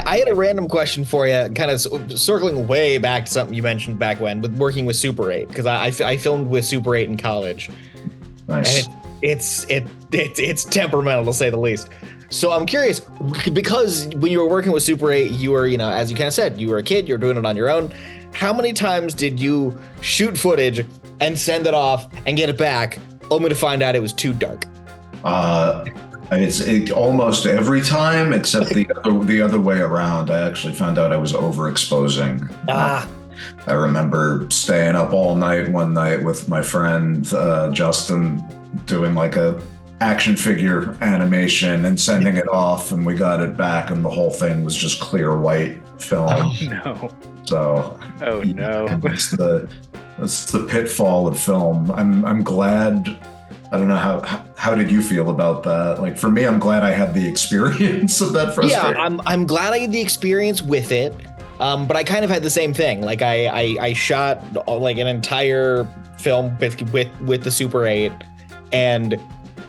I had a random question for you, kind of circling way back to something you mentioned back when, with working with Super 8, because I filmed with Super 8 in college. Nice. And it's temperamental, to say the least. So I'm curious, because when you were working with Super 8, you were, as you kind of said, you were a kid, you were doing it on your own. How many times did you shoot footage and send it off and get it back, only to find out it was too dark? It's almost every time, except the other way around. I actually found out I was overexposing. I remember staying up all night one night with my friend Justin, doing like a action figure animation and sending it off, and we got it back, and the whole thing was just clear white film. Oh no! So, oh no! That's the pitfall of film. I'm glad. I don't know how did you feel about that? Like, for me, I'm glad I had the experience of that frustration. Yeah, I'm glad I had the experience with it. But I kind of had the same thing. Like I shot like an entire film with the Super 8, and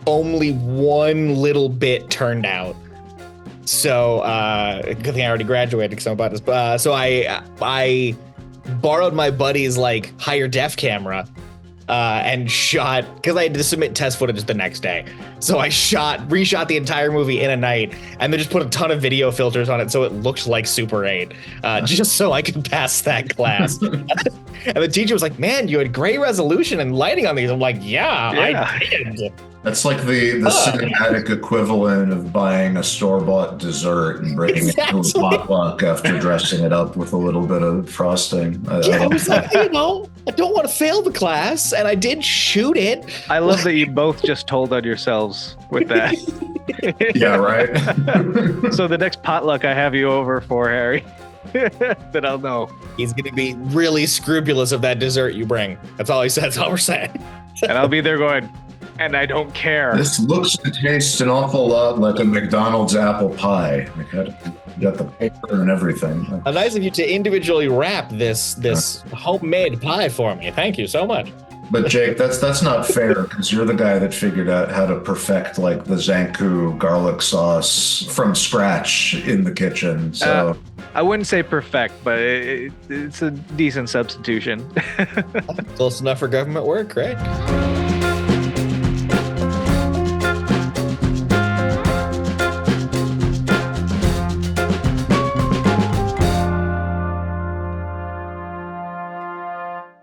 only one little bit turned out. So good thing I already graduated, because I'm about to. So I borrowed my buddy's like higher def camera. And shot, because I had to submit test footage the next day. So I reshot the entire movie in a night, and then just put a ton of video filters on it so it looked like Super 8, just so I could pass that class. And the teacher was like, "Man, you had great resolution and lighting on these." I'm like, yeah. I did. That's like the cinematic equivalent of buying a store-bought dessert and bringing it to a potluck after dressing it up with a little bit of frosting. I was like, I don't want to fail the class, and I did shoot it. I love that you both just told on yourselves with that. Yeah, right? So the next potluck I have you over for, Harry, then I'll know. He's going to be really scrupulous of that dessert you bring. That's all he said. That's all we're saying. And I'll be there going, and I don't care. This looks and tastes an awful lot like a McDonald's apple pie. You got the paper and everything. How nice of you to individually wrap this homemade pie for me. Thank you so much. But Jake, that's not fair, because you're the guy that figured out how to perfect like the Zanku garlic sauce from scratch in the kitchen. So I wouldn't say perfect, but it's a decent substitution. Close enough for government work, right?